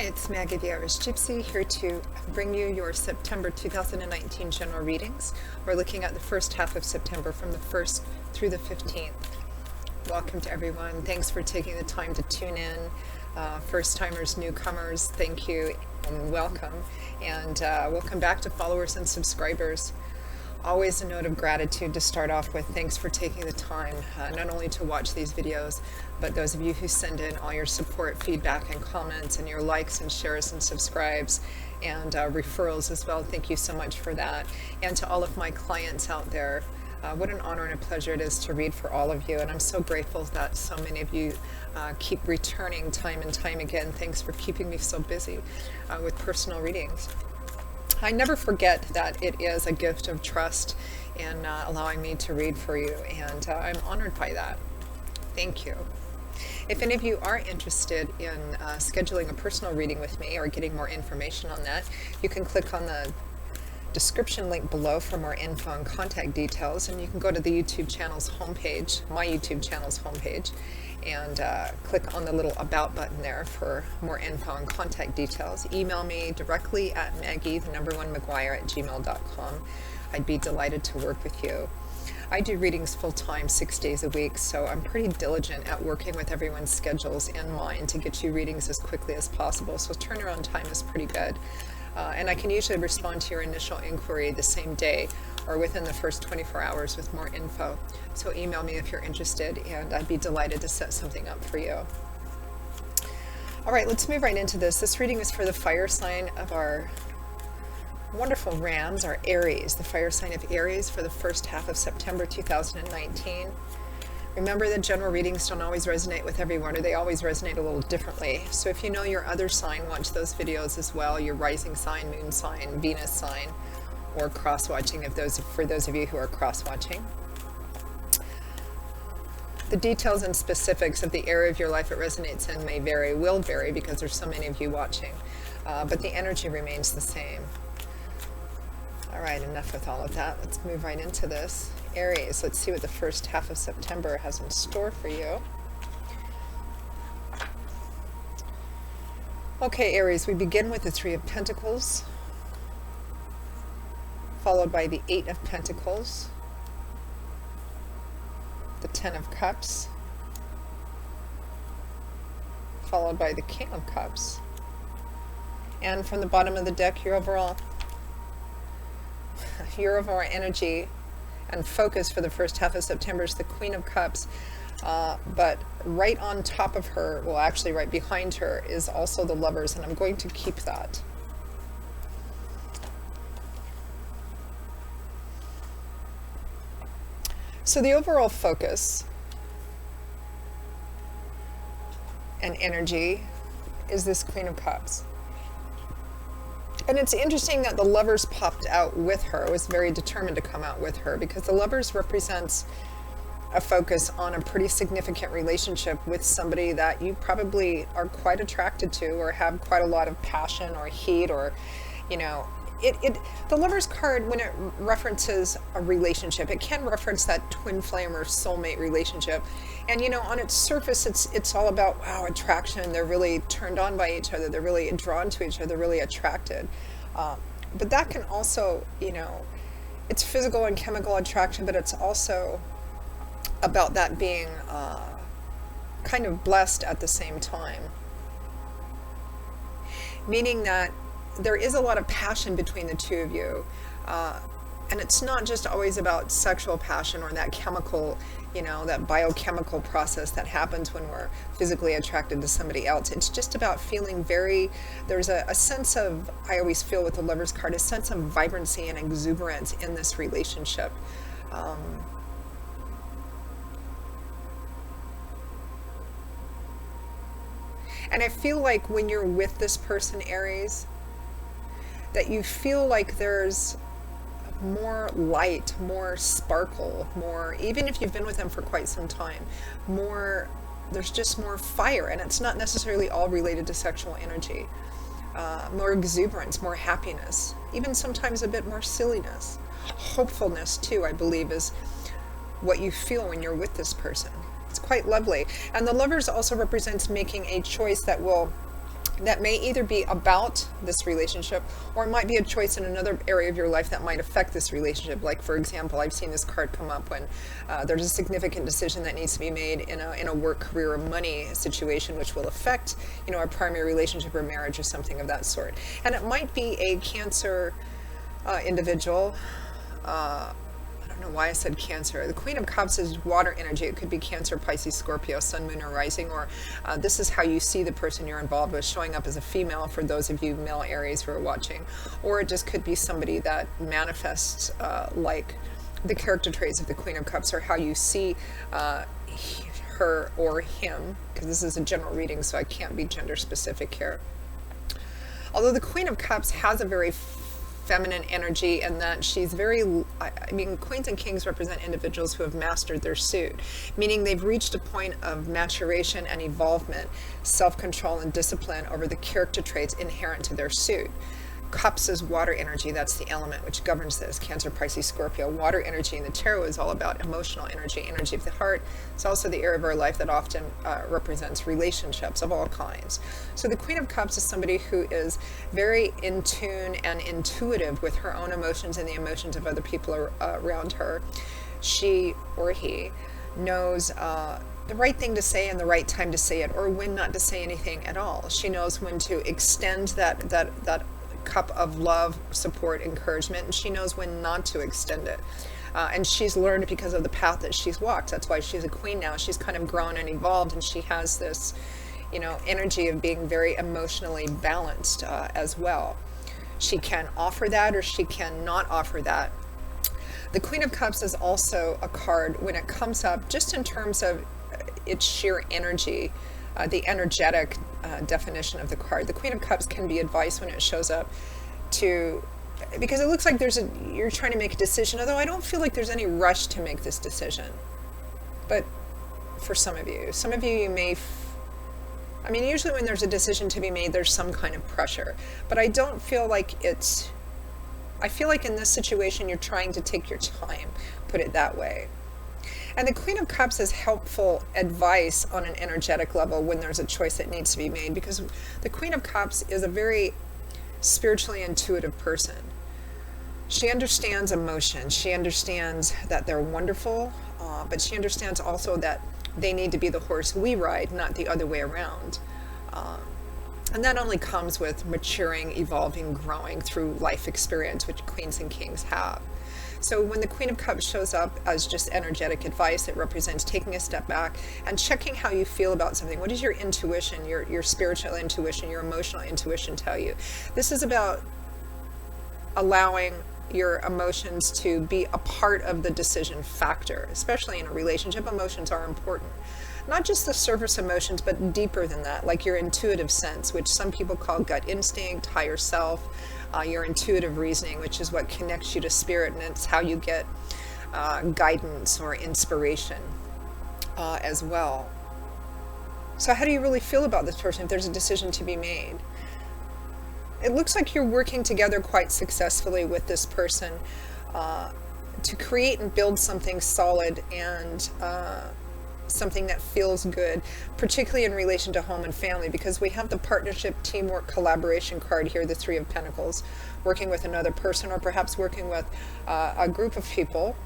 It's Maggie the Irish Gypsy here to bring you your September 2019 general readings. We're looking at the first half of September from the 1st through the 15th. Welcome to everyone. Thanks for taking the time to tune in. First timers, newcomers, thank you and welcome. And welcome back to followers and subscribers. Always a note of gratitude to start off with. Thanks for taking the time not only to watch these videos, but those of you who send in all your support, feedback, and comments, and your likes and shares and subscribes, and referrals as well. Thank you so much for that. And to all of my clients out there, what an honor and a pleasure it is to read for all of you. And I'm so grateful that so many of you keep returning time and time again. Thanks for keeping me so busy with personal readings. I never forget that it is a gift of trust in allowing me to read for you, and I'm honored by that. Thank you. If any of you are interested in scheduling a personal reading with me or getting more information on that, you can click on the description link below for more info and contact details, and you can go to the YouTube channel's homepage, my YouTube channel's homepage, and click on the little About button there for more info and contact details. Email me directly at Maggie1McGuire@gmail.com. I'd be delighted to work with you. I do readings full-time, 6 days a week, so I'm pretty diligent at working with everyone's schedules in mind to get you readings as quickly as possible, so turnaround time is pretty good. And I can usually respond to your initial inquiry the same day or within the first 24 hours with more info. So email me if you're interested, and I'd be delighted to set something up for you. All right, let's move right into this. This reading is for the fire sign of our wonderful Rams, our Aries, the fire sign of Aries for the first half of September 2019. Remember that general readings don't always resonate with everyone, or they always resonate a little differently. So if you know your other sign, watch those videos as well, your rising sign, moon sign, Venus sign, or cross-watching for those of you who are cross-watching. The details and specifics of the area of your life it resonates in will vary because there's so many of you watching, but the energy remains the same. All right, enough with all of that. Let's move right into this. Aries, let's see what the first half of September has in store for you. Okay, Aries, we begin with the Three of Pentacles, followed by the Eight of Pentacles, the Ten of Cups, followed by the King of Cups. And from the bottom of the deck, your overall energy and focus for the first half of September is the Queen of Cups, but right on top of her, well actually right behind her, is also the Lovers, and I'm going to keep that. So the overall focus and energy is this Queen of Cups. And it's interesting that the Lovers popped out with her. I was very determined to come out with her because the Lovers represents a focus on a pretty significant relationship with somebody that you probably are quite attracted to or have quite a lot of passion or heat, or, you know, the Lovers card, when it references a relationship, it can reference that twin flame or soulmate relationship. And, you know, on its surface, it's all about, wow, attraction. They're really turned on by each other. They're really drawn to each other. They're really attracted. But that can also, you know, it's physical and chemical attraction, but it's also about that being kind of blessed at the same time. Meaning that there is a lot of passion between the two of you, and it's not just always about sexual passion or that chemical, you know, that biochemical process that happens when we're physically attracted to somebody else. It's just about feeling there's a sense of, I always feel with the Lovers card, a sense of vibrancy and exuberance in this relationship. And I feel like when you're with this person, Aries, that you feel like there's more light, more sparkle, more, even if you've been with them for quite some time, there's just more fire, and it's not necessarily all related to sexual energy. More exuberance, more happiness, even sometimes a bit more silliness. Hopefulness too, I believe, is what you feel when you're with this person. It's quite lovely. And the Lovers also represents making a choice that will that may either be about this relationship, or it might be a choice in another area of your life that might affect this relationship. Like, for example, I've seen this card come up when there's a significant decision that needs to be made in a work, career, or money situation, which will affect, a primary relationship or marriage or something of that sort. And it might be a Cancer individual. I don't know why I said Cancer. The Queen of Cups is water energy. It could be Cancer, Pisces, Scorpio, Sun, Moon, or Rising, or this is how you see the person you're involved with showing up as a female for those of you male Aries who are watching. Or it just could be somebody that manifests like the character traits of the Queen of Cups, or how you see her or him, because this is a general reading, so I can't be gender specific here. Although the Queen of Cups has a very feminine energy, and that she's very, Queens and Kings represent individuals who have mastered their suit, meaning they've reached a point of maturation and evolvement, self-control and discipline over the character traits inherent to their suit. Cups is water energy. That's the element which governs this. Cancer, Pisces, Scorpio. Water energy in the tarot is all about emotional energy, energy of the heart. It's also the area of our life that often represents relationships of all kinds. So the Queen of Cups is somebody who is very in tune and intuitive with her own emotions and the emotions of other people around her. She or he knows the right thing to say and the right time to say it, or when not to say anything at all. She knows when to extend that cup of love, support, encouragement, and she knows when not to extend it. And she's learned because of the path that she's walked. That's why she's a queen now. She's kind of grown and evolved, and she has this, energy of being very emotionally balanced as well. She can offer that, or she can not offer that. The Queen of Cups is also a card when it comes up, just in terms of its sheer energy, the energetic definition of the card. The Queen of Cups can be advice when it shows up because it looks like you're trying to make a decision, although I don't feel like there's any rush to make this decision. But for some of you may, usually when there's a decision to be made, there's some kind of pressure, but I don't feel like I feel like in this situation, you're trying to take your time, put it that way. And the Queen of Cups is helpful advice on an energetic level when there's a choice that needs to be made, because the Queen of Cups is a very spiritually intuitive person. She understands emotion. She understands that they're wonderful, but she understands also that they need to be the horse we ride, not the other way around. And that only comes with maturing, evolving, growing through life experience, which Queens and Kings have. So when the Queen of Cups shows up as just energetic advice, it represents taking a step back and checking how you feel about something. What does your intuition, your spiritual intuition, your emotional intuition tell you? This is about allowing your emotions to be a part of the decision factor, especially in a relationship. Emotions are important. Not just the surface emotions, but deeper than that, like your intuitive sense, which some people call gut instinct, higher self, your intuitive reasoning, which is what connects you to spirit, and it's how you get guidance or inspiration as well. So how do you really feel about this person if there's a decision to be made? It looks like you're working together quite successfully with this person to create and build something solid and something that feels good, particularly in relation to home and family, because we have the partnership, teamwork, collaboration card here, the Three of Pentacles, working with another person, or perhaps working with a group of people.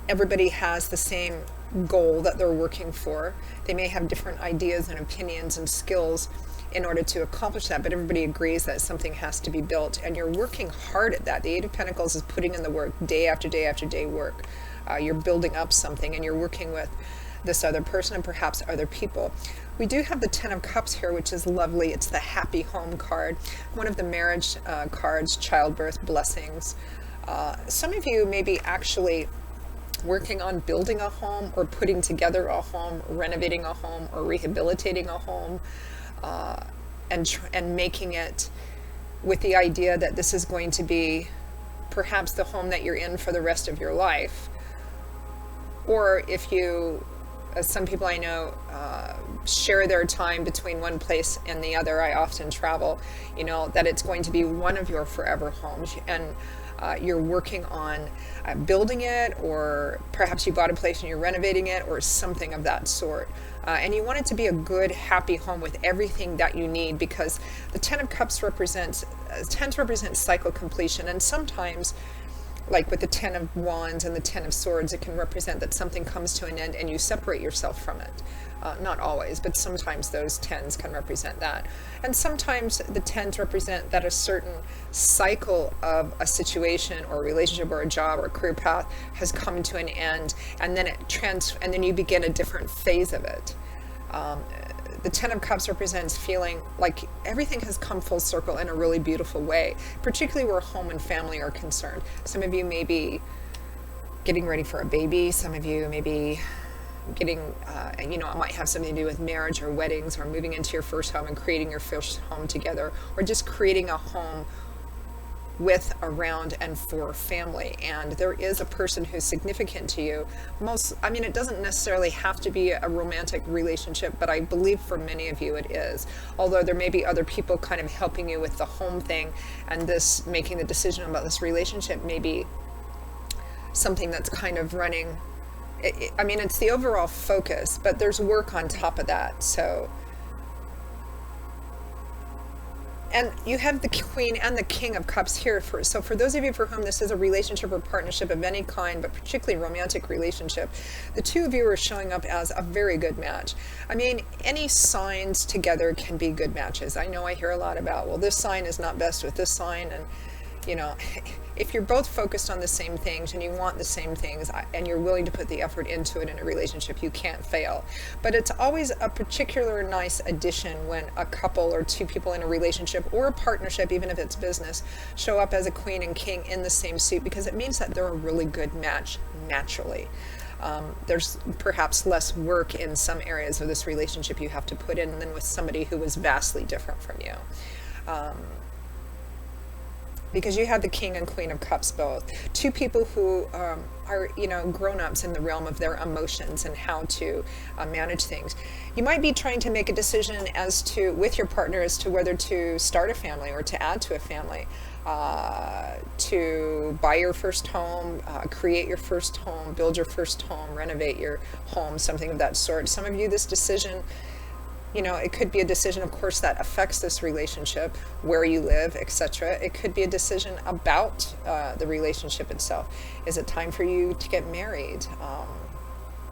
Everybody has the same goal that they're working for. They may have different ideas and opinions and skills in order to accomplish that, but everybody agrees that something has to be built, and you're working hard at that. The Eight of Pentacles is putting in the work, day after day after day work. You're building up something, and you're working with this other person and perhaps other people. We do have the Ten of Cups here, which is lovely. It's the happy home card, one of the marriage cards, childbirth, blessings. Some of you may be actually working on building a home, or putting together a home, renovating a home, or rehabilitating a home, and making it with the idea that this is going to be perhaps the home that you're in for the rest of your life. Or if you, as some people I know, share their time between one place and the other, I often travel, that it's going to be one of your forever homes. And you're working on building it, or perhaps you bought a place and you're renovating it, or something of that sort. And you want it to be a good, happy home with everything that you need, because the Ten of Cups represents cycle completion. And sometimes, like with the Ten of Wands and the Ten of Swords, it can represent that something comes to an end and you separate yourself from it. Not always, but sometimes those tens can represent that. And sometimes the tens represent that a certain cycle of a situation or a relationship or a job or a career path has come to an end, and then and then you begin a different phase of it. The Ten of Cups represents feeling like everything has come full circle in a really beautiful way, particularly where home and family are concerned. Some of you may be getting ready for a baby. Some of you may be getting, it might have something to do with marriage or weddings, or moving into your first home and creating your first home together, or just creating a home with, around, and for family. And there is a person who's significant to you. It doesn't necessarily have to be a romantic relationship, but I believe for many of you it is. Although there may be other people kind of helping you with the home thing, and this making the decision about this relationship may be something that's kind of running. It's the overall focus, but there's work on top of that. And you have the Queen and the King of Cups here. So for those of you for whom this is a relationship or partnership of any kind, but particularly romantic relationship, the two of you are showing up as a very good match. Any signs together can be good matches. I know I hear a lot about, well, this sign is not best with this sign, and if you're both focused on the same things and you want the same things and you're willing to put the effort into it in a relationship, you can't fail. But it's always a particular nice addition when a couple or two people in a relationship or a partnership, even if it's business, show up as a Queen and King in the same suit, because it means that they're a really good match naturally. There's perhaps less work in some areas of this relationship you have to put in than with somebody who is vastly different from you. Because you have the King and Queen of Cups both. Two people who are, grown-ups in the realm of their emotions and how to manage things. You might be trying to make a decision with your partner as to whether to start a family or to add to a family, to buy your first home, create your first home, build your first home, renovate your home, something of that sort. Some of you, this decision, it could be a decision, of course, that affects this relationship, where you live, etc. It could be a decision about the relationship itself. Is it time for you to get married?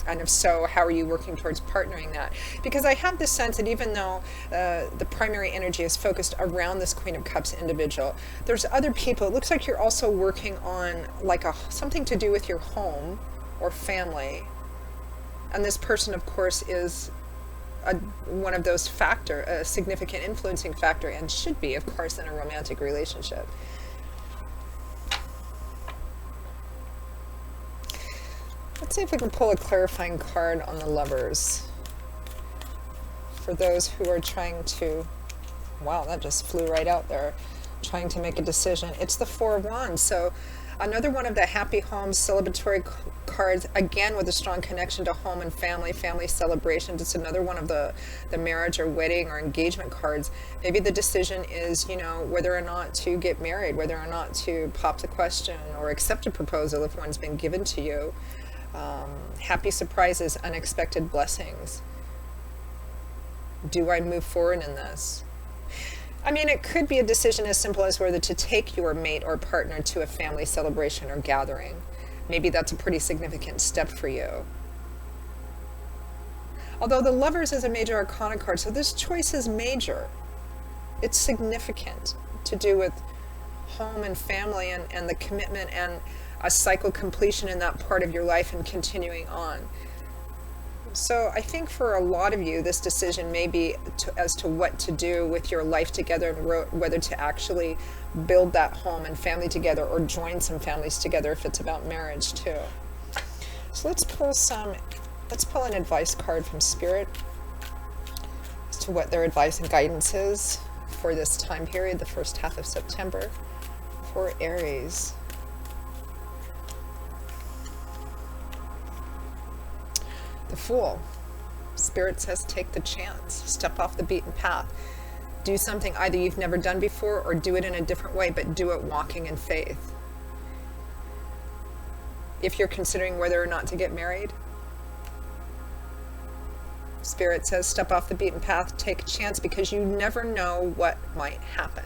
And if so, how are you working towards partnering that? Because I have this sense that even though the primary energy is focused around this Queen of Cups individual, there's other people. It looks like you're also working on something to do with your home or family. And this person, of course, is one of those a significant influencing factor, and should be, of course, in a romantic relationship. Let's see if we can pull a clarifying card on the Lovers. For those who are trying to, wow, that just flew right out there, trying to make a decision. It's the Four of Wands. So another one of the happy home celebratory cards, again with a strong connection to home and family celebrations. It's another one of the marriage or wedding or engagement cards. Maybe the decision is, whether or not to get married, whether or not to pop the question or accept a proposal if one's been given to you. Happy surprises, unexpected blessings. Do I move forward in this? It could be a decision as simple as whether to take your mate or partner to a family celebration or gathering. Maybe that's a pretty significant step for you. Although the Lovers is a major arcana card, so this choice is major. It's significant to do with home and family and the commitment and a cycle completion in that part of your life and continuing on. So I think for a lot of you, this decision may be as to what to do with your life together, and whether to actually build that home and family together or join some families together if it's about marriage too. So let's pull an advice card from Spirit as to what their advice and guidance is for this time period, the first half of September, for Aries. The Fool. Spirit says take the chance. Step off the beaten path. Do something either you've never done before or do it in a different way, but do it walking in faith. If you're considering whether or not to get married, Spirit says step off the beaten path, take a chance, because you never know what might happen.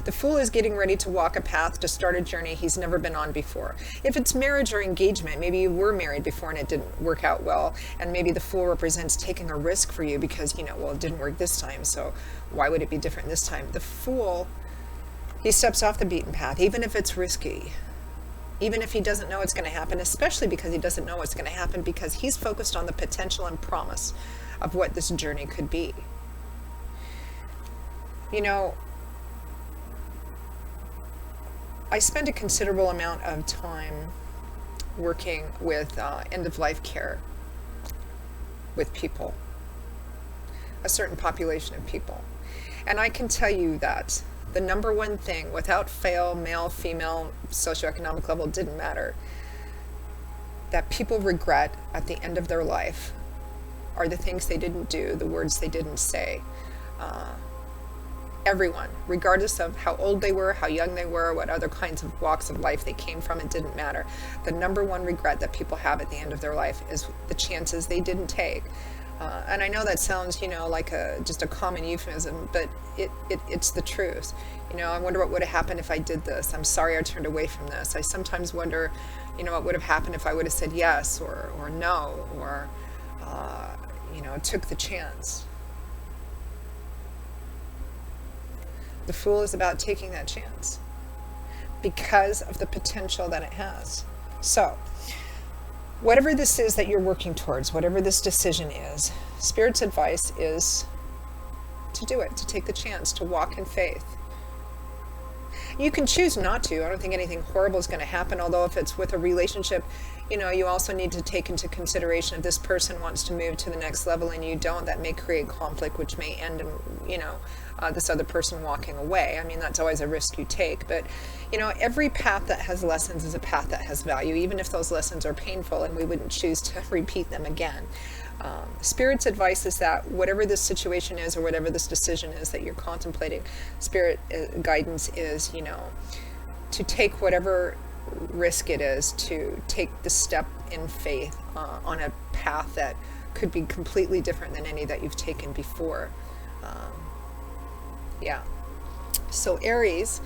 The Fool is getting ready to walk a path, to start a journey he's never been on before. If it's marriage or engagement, maybe you were married before and it didn't work out well, and maybe the Fool represents taking a risk for you because, well, it didn't work this time, so why would it be different this time? The Fool, he steps off the beaten path, even if it's risky. Even if he doesn't know what's going to happen, especially because he doesn't know what's going to happen, because he's focused on the potential and promise of what this journey could be. I spend a considerable amount of time working with end-of-life care with people, a certain population of people. And I can tell you that the number one thing, without fail, male, female, socioeconomic level, didn't matter, that people regret at the end of their life are the things they didn't do, the words they didn't say. Everyone, regardless of how old they were, how young they were, what other kinds of walks of life they came from, it didn't matter. The number one regret that people have at the end of their life is the chances they didn't take. And I know that sounds, like just a common euphemism, but it's the truth. I wonder what would have happened if I did this. I'm sorry I turned away from this. I sometimes wonder, what would have happened if I would have said yes or no, or, took the chance. The Fool is about taking that chance because of the potential that it has. So, whatever this is that you're working towards, whatever this decision is, Spirit's advice is to do it, to take the chance, to walk in faith. You can choose not to. I don't think anything horrible is going to happen, although if it's with a relationship, you also need to take into consideration if this person wants to move to the next level and you don't, that may create conflict, which may end in, this other person walking away. I mean, that's always a risk you take. But, every path that has lessons is a path that has value, even if those lessons are painful and we wouldn't choose to repeat them again. Spirit's advice is that whatever this situation is or whatever this decision is that you're contemplating, Spirit guidance is, to take whatever risk it is, to take the step in faith on a path that could be completely different than any that you've taken before. So Aries,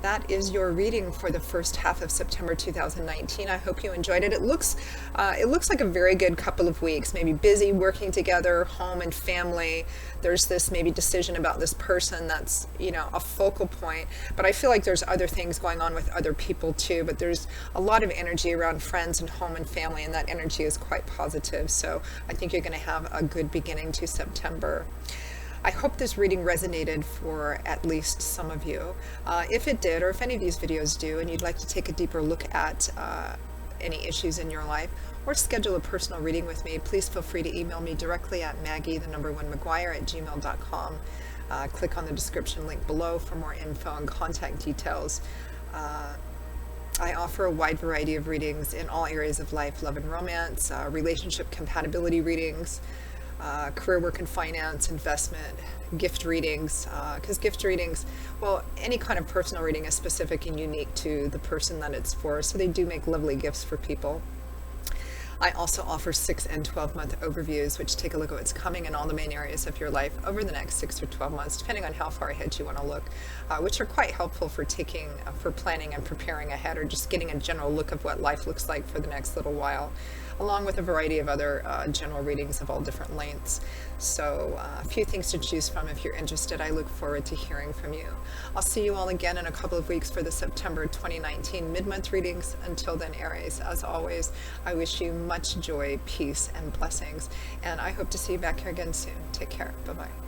that is your reading for the first half of September 2019. I hope you enjoyed it. It looks like a very good couple of weeks, maybe busy working together, home and family. There's this maybe decision about this person that's, a focal point, but I feel like there's other things going on with other people too, but there's a lot of energy around friends and home and family, and that energy is quite positive. So I think you're going to have a good beginning to September. I hope this reading resonated for at least some of you. If it did, or if any of these videos do, and you'd like to take a deeper look at any issues in your life, or schedule a personal reading with me, please feel free to email me directly at maggie1mcguire@gmail.com. Click on the description link below for more info and contact details. I offer a wide variety of readings in all areas of life, love and romance, relationship compatibility readings, career, work and finance, investment, gift readings, because gift readings, well, any kind of personal reading is specific and unique to the person that it's for, so they do make lovely gifts for people. I also offer 6 and 12-month overviews, which take a look at what's coming in all the main areas of your life over the next 6 or 12 months, depending on how far ahead you want to look, which are quite helpful for planning and preparing ahead, or just getting a general look of what life looks like for the next little while, along with a variety of other general readings of all different lengths. So a few things to choose from if you're interested. I look forward to hearing from you. I'll see you all again in a couple of weeks for the September 2019 mid-month readings. Until then, Aries, as always, I wish you much joy, peace, and blessings, and I hope to see you back here again soon. Take care. Bye-bye.